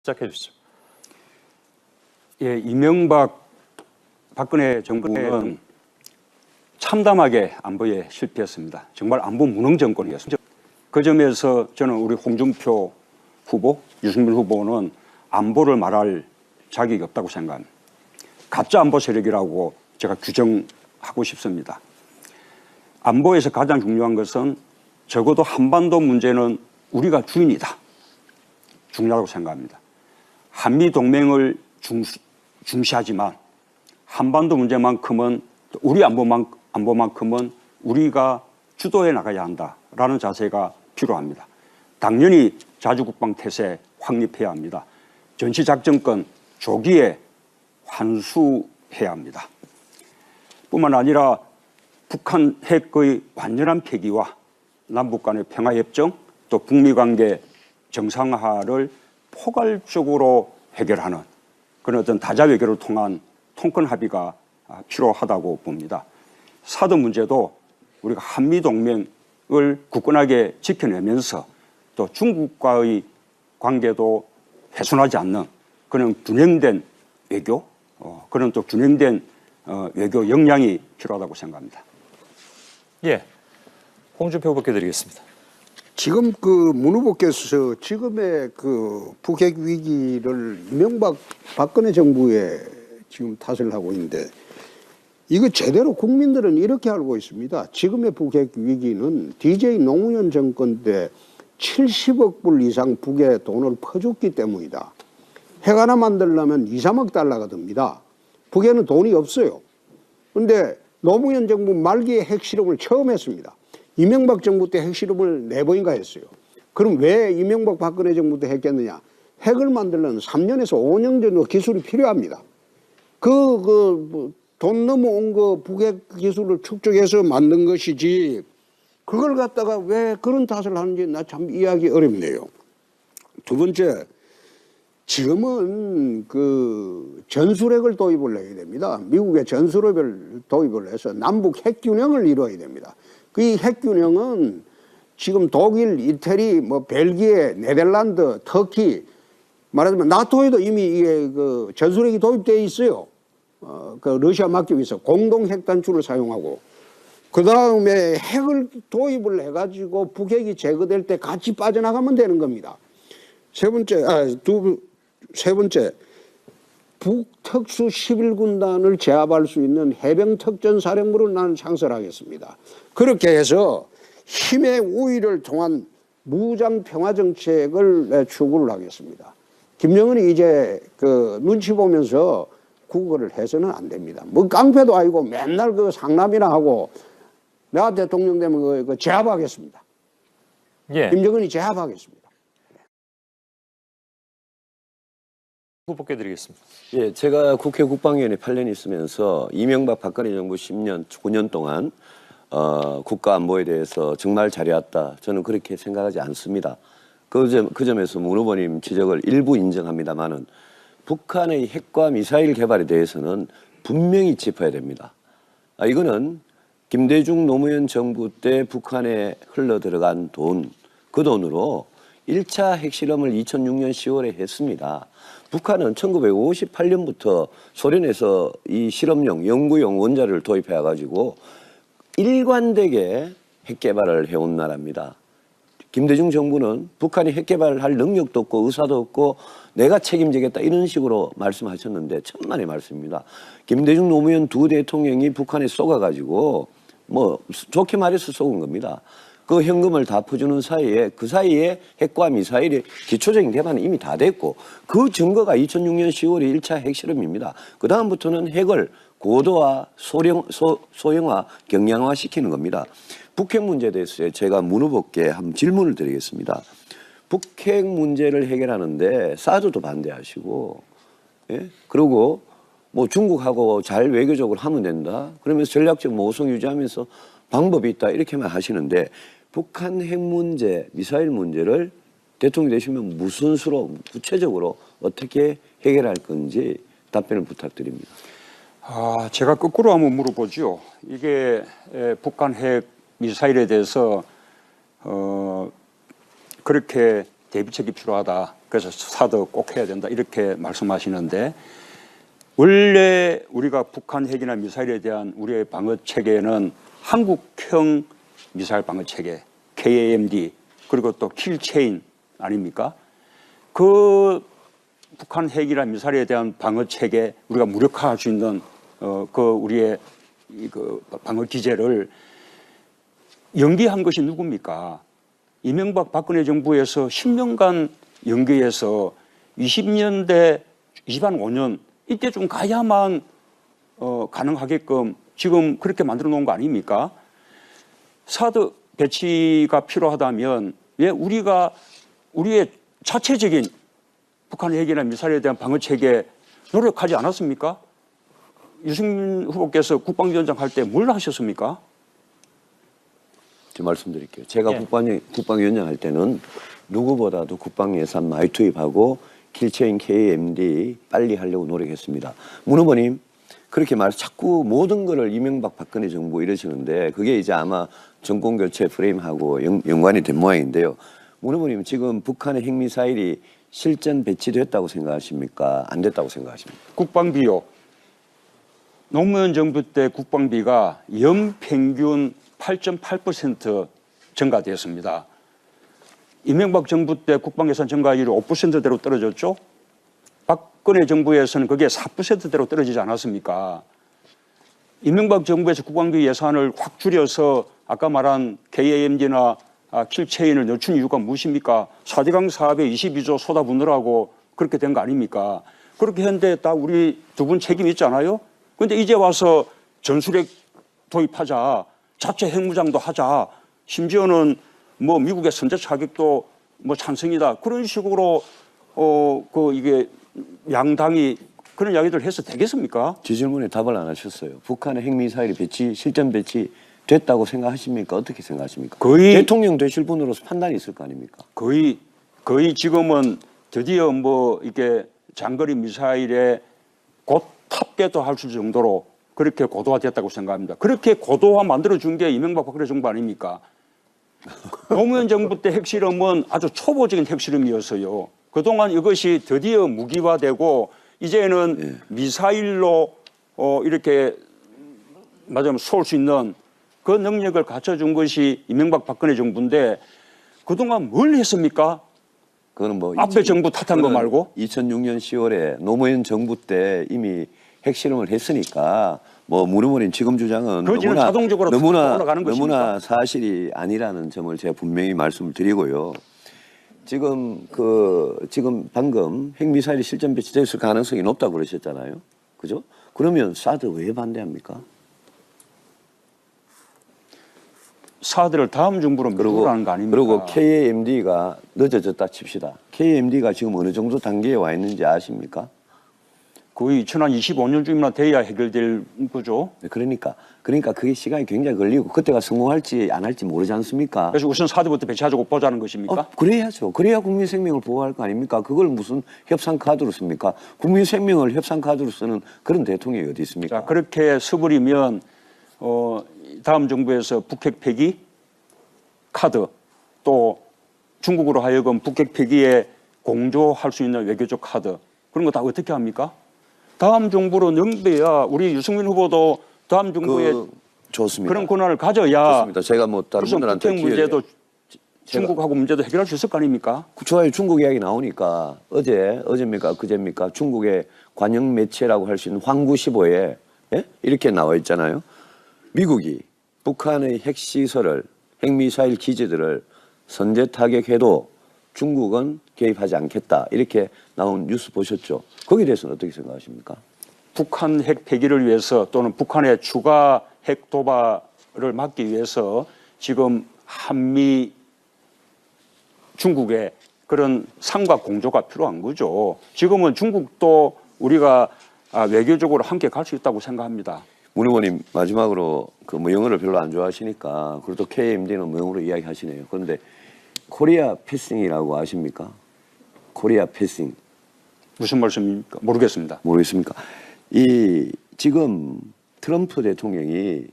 시작해 주시죠. 예, 이명박 박근혜 정부는 참담하게 안보에 실패했습니다. 정말 안보 무능 정권이었습니다. 그 점에서 저는 우리 홍준표 후보, 유승민 후보는 안보를 말할 자격이 없다고 생각합니다. 가짜 안보 세력이라고 제가 규정하고 싶습니다. 안보에서 가장 중요한 것은 적어도 한반도 문제는 우리가 주인이다. 중요하다고 생각합니다. 한미 동맹을 중시하지만 한반도 문제만큼은 우리 안보만큼은 우리가 주도해 나가야 한다라는 자세가 필요합니다. 당연히 자주국방 태세 확립해야 합니다. 전시작전권 조기에 환수해야 합니다. 뿐만 아니라 북한 핵의 완전한 폐기와 남북 간의 평화협정 또 북미 관계 정상화를 포괄적으로 해결하는 그런 어떤 다자 외교를 통한 통큰 합의가 필요하다고 봅니다. 사드 문제도 우리가 한미 동맹을 굳건하게 지켜내면서 또 중국과의 관계도 훼손하지 않는 그런 균형된 외교, 그런 또 균형된 외교 역량이 필요하다고 생각합니다. 예, 홍준표 후보께 드리겠습니다. 지금 문 후보께서 지금의 북핵 위기를 이명박 박근혜 정부에 지금 탓을 하고 있는데 이거 제대로 국민들은 이렇게 알고 있습니다. 지금의 북핵 위기는 DJ 노무현 정권 때 70억 불 이상 북에 돈을 퍼줬기 때문이다. 핵 하나 만들려면 2, 3억 달러가 듭니다. 북에는 돈이 없어요. 그런데 노무현 정부 말기에 핵실험을 처음 했습니다. 이명박 정부 때 핵실험을 4번인가 했어요. 그럼 왜 이명박 박근혜 정부 때 했겠느냐? 핵을 만들려면 3년에서 5년 정도 기술이 필요합니다. 돈 넘어온 거 북핵 기술을 축적해서 만든 것이지 그걸 갖다가 왜 그런 탓을 하는지 나 참 이해하기 어렵네요. 두 번째, 지금은 전술핵을 도입을 해야 됩니다. 미국의 전술핵을 도입을 해서 남북 핵균형을 이루어야 됩니다. 이 핵균형은 지금 독일, 이태리, 벨기에, 네덜란드, 터키 말하자면 나토에도 이미 이게 전술핵이 도입되어 있어요. 러시아 맡기고 있어 공동 핵단추를 사용하고 그 다음에 핵을 도입을 해가지고 북핵이 제거될 때 같이 빠져나가면 되는 겁니다. 세 번째, 북특수 11군단을 제압할 수 있는 해병특전사령부를 나는 창설하겠습니다. 그렇게 해서 힘의 우위를 통한 무장평화정책을 추구를 하겠습니다. 김정은이 이제 눈치 보면서 국어를 해서는 안 됩니다. 깡패도 아니고 맨날 상남이나 하고 내가 대통령 되면 제압하겠습니다. 예. 김정은이 제압하겠습니다. 후보께 드리겠습니다. 예, 제가 국회 국방위원회 8년 있으면서 이명박 박근혜 정부 10년, 9년 동안 국가 안보에 대해서 정말 잘해왔다. 저는 그렇게 생각하지 않습니다. 그 점에서 문 후보님 지적을 일부 인정합니다만은 북한의 핵과 미사일 개발에 대해서는 분명히 짚어야 됩니다. 이거는 김대중 노무현 정부 때 북한에 흘러 들어간 돈, 그 돈으로 1차 핵실험을 2006년 10월에 했습니다. 북한은 1958년부터 소련에서 이 실험용, 연구용 원자를 도입해가지고 일관되게 핵 개발을 해온 나라입니다. 김대중 정부는 북한이 핵 개발을 할 능력도 없고 의사도 없고 내가 책임지겠다 이런 식으로 말씀하셨는데 천만의 말씀입니다. 김대중 노무현 두 대통령이 북한에 쏘가가지고 좋게 말해서 쏘은 겁니다. 그 현금을 다 퍼주는 사이에 그 사이에 핵과 미사일의 기초적인 개발은 이미 다 됐고 그 증거가 2006년 10월이 1차 핵실험입니다. 그 다음부터는 핵을 고도화, 소형화, 경량화 시키는 겁니다. 북핵 문제에 대해서 제가 문 후보께 한번 질문을 드리겠습니다. 북핵 문제를 해결하는데 사드도 반대하시고, 예? 그리고 중국하고 잘 외교적으로 하면 된다. 그러면서 전략적 모성 유지하면서 방법이 있다. 이렇게만 하시는데 북한 핵 문제, 미사일 문제를 대통령이 되시면 무슨 수로 구체적으로 어떻게 해결할 건지 답변을 부탁드립니다. 제가 거꾸로 한번 물어보죠. 이게 북한 핵 미사일에 대해서 그렇게 대비책이 필요하다. 그래서 사드 꼭 해야 된다 이렇게 말씀하시는데 원래 우리가 북한 핵이나 미사일에 대한 우리의 방어 체계는 한국형 미사일 방어 체계 KAMD 그리고 또 킬체인 아닙니까? 그 북한 핵이나 미사일에 대한 방어 체계 우리가 무력화할 수 있는 그 우리의 그 방어 기제를 연기한 것이 누굽니까? 이명박 박근혜 정부에서 10년간 연기해서 20년대 25년 이때 좀 가야만 가능하게끔 지금 그렇게 만들어 놓은 거 아닙니까? 사드 배치가 필요하다면 왜 우리가 우리의 자체적인 북한 핵이나 미사일에 대한 방어 체계 노력하지 않았습니까? 유승민 후보께서 국방위원장 할 때 뭘 하셨습니까? 제가 말씀드릴게요. 제가 예. 국방위원장 할 때는 누구보다도 국방 예산 많이 투입하고 킬체인 KMD 빨리 하려고 노력했습니다. 문 후보님 그렇게 자꾸 모든 거를 이명박 박근혜 정부 이러시는데 그게 이제 아마 정권 교체 프레임하고 연관이 된 모양인데요. 문 후보님 지금 북한의 핵미사일이 실전 배치됐다고 생각하십니까? 안 됐다고 생각하십니까? 국방비요. 노무현 정부 때 국방비가 연평균 8.8% 증가되었습니다. 이명박 정부 때 국방예산 증가율이 5%대로 떨어졌죠. 박근혜 정부에서는 그게 4%대로 떨어지지 않았습니까? 이명박 정부에서 국방비 예산을 확 줄여서 아까 말한 KAMD나 킬체인을 늦춘 이유가 무엇입니까? 4대강 사업에 22조 쏟아붓느라고 그렇게 된 거 아닙니까? 그렇게 했는데 다 우리 두 분 책임 있잖아요. 그런데 이제 와서 전술핵 도입하자, 자체 핵무장도 하자, 심지어는 뭐 미국의 선제 차격도 뭐 찬성이다 그런 식으로 이게 양당이 그런 이야기들 해서 되겠습니까? 제 질문에 답을 안 하셨어요. 북한의 핵미사일이 실전 배치 됐다고 생각하십니까? 어떻게 생각하십니까? 거의 대통령 되실 분으로서 판단이 있을 거 아닙니까? 거의 지금은 드디어 뭐 이게 장거리 미사일에 곧 탑재도 할 수 정도로 그렇게 고도화됐다고 생각합니다. 그렇게 고도화 만들어준 게 이명박 박근혜 정부 아닙니까? 노무현 정부 때 핵실험은 아주 초보적인 핵실험이었어요. 그동안 이것이 드디어 무기화되고 이제는 미사일로 이렇게 맞으면 쏠 수 있는 그 능력을 갖춰준 것이 이명박 박근혜 정부인데 그동안 뭘 했습니까? 그거는 뭐 앞에 정부 탓한 거 말고? 2006년 10월에 노무현 정부 때 이미 핵실험을 했으니까 뭐 무르머린 지금 주장은 그거는 자동적으로 올라가는 것입니까? 너무나 사실이 아니라는 점을 제가 분명히 말씀을 드리고요. 지금 방금 핵미사일이 실전 배치됐을 가능성이 높다고 그러셨잖아요. 그죠? 그러면 사드 왜 반대합니까? 사드를 다음 정부로 밀으라는 거 아닙니까? 그리고 KAMD가 늦어졌다 칩시다. KAMD가 지금 어느 정도 단계에 와 있는지 아십니까? 거의 2025년쯤이나 돼야 해결될 거죠. 그러니까 그게 시간이 굉장히 걸리고 그때가 성공할지 안 할지 모르지 않습니까? 그래서 우선 사드부터 배치하자고 보자는 것입니까? 그래야죠. 그래야 국민 생명을 보호할 거 아닙니까? 그걸 무슨 협상 카드로 씁니까? 국민 생명을 협상 카드로 쓰는 그런 대통령이 어디 있습니까? 자, 그렇게 서버리면 다음 정부에서 북핵 폐기 카드 또 중국으로 하여금 북핵 폐기에 공조할 수 있는 외교적 카드 그런 거 다 어떻게 합니까? 다음 정부로 넘겨야 우리 유승민 후보도 다음 정부에 좋습니다. 그런 권한을 가져야 좋습니다. 제가 뭐 다른 무슨 분들한테 북핵 문제도 중국하고 문제도 해결할 수 있을 거 아닙니까? 좋아요. 중국 이야기 나오니까 어제입니까? 그제입니까? 중국의 관영 매체라고 할 수 있는 황구15에 이렇게 나와 있잖아요. 미국이 북한의 핵시설을 핵미사일 기지들을 선제 타격해도 중국은 개입하지 않겠다. 이렇게 나온 뉴스 보셨죠? 거기에 대해서는 어떻게 생각하십니까? 북한 핵 폐기를 위해서 또는 북한의 추가 핵 도발을 막기 위해서 지금 한미 중국의 그런 삼각 공조가 필요한 거죠. 지금은 중국도 우리가 외교적으로 함께 갈 수 있다고 생각합니다. 문 의원님 마지막으로 뭐 영어를 별로 안 좋아하시니까 그래도 KMD는 뭐 영어로 이야기하시네요. 그런데 코리아 패싱이라고 아십니까? 코리아 패싱. 무슨 말씀입니까? 모르겠습니다. 모르겠습니까? 지금 트럼프 대통령이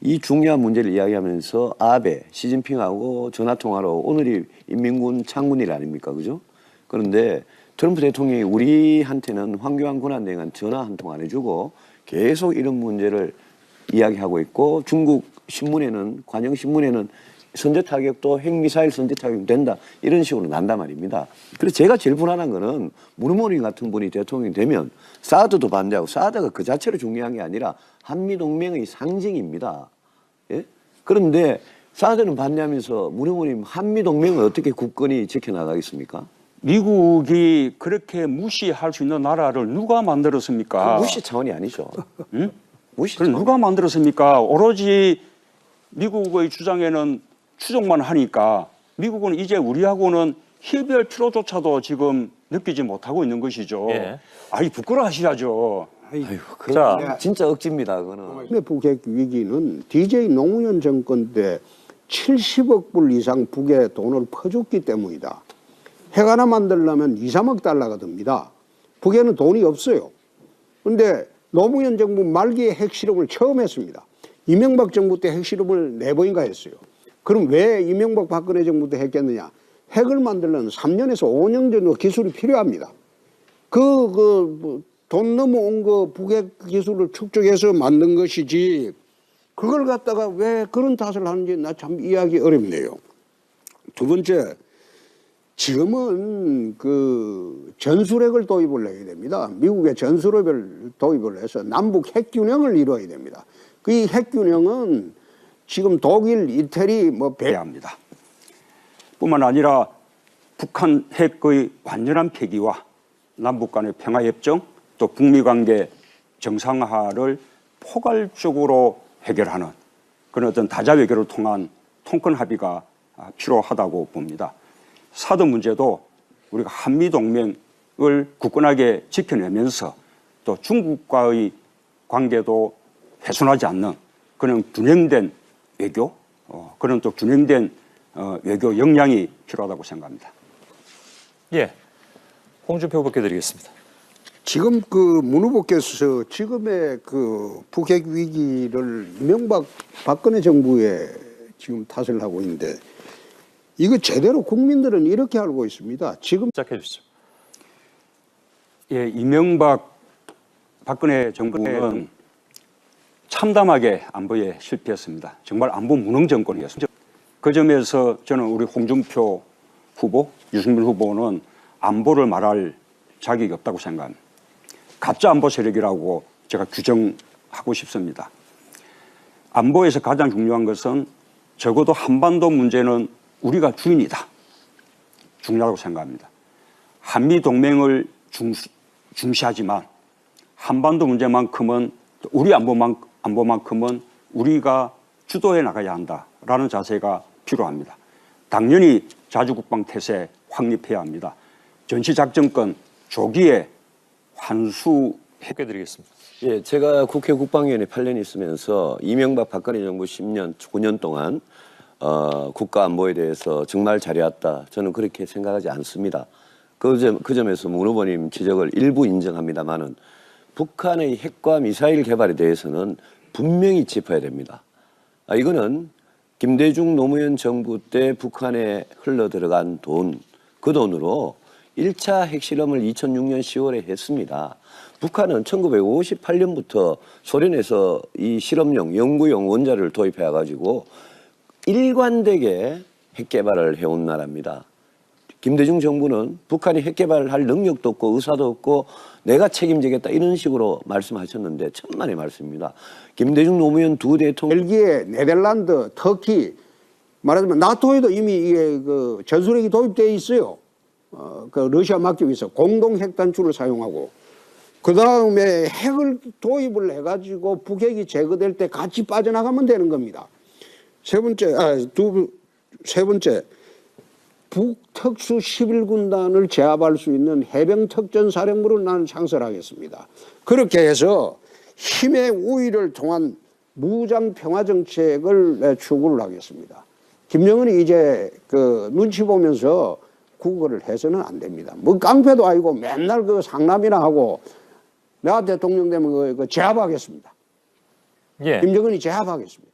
이 중요한 문제를 이야기하면서 아베, 시진핑하고 전화통화로 오늘이 인민군 창군일 아닙니까? 그죠? 그런데 트럼프 대통령이 우리한테는 황교안 권한대행한 전화 한 통 안 해주고 계속 이런 문제를 이야기하고 있고 중국 신문에는 관영 신문에는 선제 타격도 핵미사일 선제 타격 된다 이런 식으로 난단 말입니다. 그래서 제가 제일 불안한 거는 문무림 같은 분이 대통령이 되면 사드도 반대하고 사드가 그 자체로 중요한 게 아니라 한미 동맹의 상징입니다. 예? 그런데 사드는 반대하면서 문무림 한미 동맹을 어떻게 굳건히 지켜나가겠습니까? 미국이 그렇게 무시할 수 있는 나라를 누가 만들었습니까? 무시 차원이 아니죠. 응? 무시 그럼 차원. 누가 만들었습니까? 오로지 미국의 주장에는 추종만 하니까 미국은 이제 우리하고는 협의할 필요조차도 지금 느끼지 못하고 있는 것이죠. 예. 아이 부끄러워하셔야죠. 아유, 자. 진짜 억지입니다. 그거는. 국내 북핵 위기는 DJ 노무현 정권 때 70억 불 이상 북에 돈을 퍼줬기 때문이다. 핵 하나 만들려면 2, 3억 달러가 듭니다. 북에는 돈이 없어요. 그런데 노무현 정부 말기에 핵실험을 처음 했습니다. 이명박 정부 때 핵실험을 4번인가 했어요. 그럼 왜 이명박 박근혜 정부 때 했겠느냐? 핵을 만들려면 3년에서 5년 정도 기술이 필요합니다. 돈 넘어온 거 북핵 기술을 축적해서 만든 것이지 그걸 갖다가 왜 그런 탓을 하는지 나 참 이해하기 어렵네요. 두 번째, 지금은 그 전술핵을 도입을 해야 됩니다. 미국의 전술핵을 도입을 해서 남북 핵균형을 이루어야 됩니다. 그 이 핵균형은 지금 독일, 이태리 해야 합니다. 뿐만 아니라 북한 핵의 완전한 폐기와 남북 간의 평화협정 또 북미 관계 정상화를 포괄적으로 해결하는 그런 어떤 다자 외교를 통한 통큰 합의가 필요하다고 봅니다. 사드 문제도 우리가 한미 동맹을 굳건하게 지켜내면서 또 중국과의 관계도 훼손하지 않는 그런 균형된 외교, 그런 또 균형된 외교 역량이 필요하다고 생각합니다. 예. 홍준표 후보께 드리겠습니다. 지금 그 문 후보께서 지금의 그 북핵 위기를 이명박 박근혜 정부에 지금 탓을 하고 있는데 이거 제대로 국민들은 이렇게 알고 있습니다. 지금 시작해 주시죠. 예, 이명박 박근혜 정부는 참담하게 안보에 실패했습니다. 정말 안보 무능 정권이었습니다. 그 점에서 저는 우리 홍준표 후보, 유승민 후보는 안보를 말할 자격이 없다고 생각합니다. 가짜 안보 세력이라고 제가 규정하고 싶습니다. 안보에서 가장 중요한 것은 적어도 한반도 문제는 우리가 주인이다. 중요하다고 생각합니다. 한미 동맹을 중시하지만 한반도 문제만큼은 우리 안보만큼은 우리가 주도해 나가야 한다라는 자세가 필요합니다. 당연히 자주국방 태세 확립해야 합니다. 전시작전권 조기에 환수해 드리겠습니다. 예, 제가 국회 국방위원회 8년 있으면서 이명박 박근혜 정부 10년, 9년 동안 국가 안보에 대해서 정말 잘해왔다. 저는 그렇게 생각하지 않습니다. 그 점에서 문 후보님 지적을 일부 인정합니다만은 북한의 핵과 미사일 개발에 대해서는 분명히 짚어야 됩니다. 이거는 김대중 노무현 정부 때 북한에 흘러 들어간 돈, 그 돈으로 1차 핵실험을 2006년 10월에 했습니다. 북한은 1958년부터 소련에서 이 실험용, 연구용 원자를 도입해가지고 일관되게 핵 개발을 해온 나라입니다. 김대중 정부는 북한이 핵 개발을 할 능력도 없고 의사도 없고 내가 책임지겠다 이런 식으로 말씀하셨는데 천만의 말씀입니다. 김대중 노무현 두 대통령 벨기에, 네덜란드, 터키 말하자면 나토에도 이미 이게 그 전술핵이 도입되어 있어요. 그 러시아 맡기고 있어 공동 핵단추를 사용하고 그 다음에 핵을 도입을 해가지고 북핵이 제거될 때 같이 빠져나가면 되는 겁니다. 세 번째 북특수 11군단을 제압할 수 있는 해병특전사령부를 나는 창설하겠습니다. 그렇게 해서 힘의 우위를 통한 무장 평화 정책을 추구를 하겠습니다. 김정은이 이제 그 눈치 보면서 국어를 해서는 안 됩니다. 뭐 깡패도 아니고 맨날 그 상남이나 하고 내가 대통령 되면 그 제압하겠습니다. 예. 김정은이 제압하겠습니다.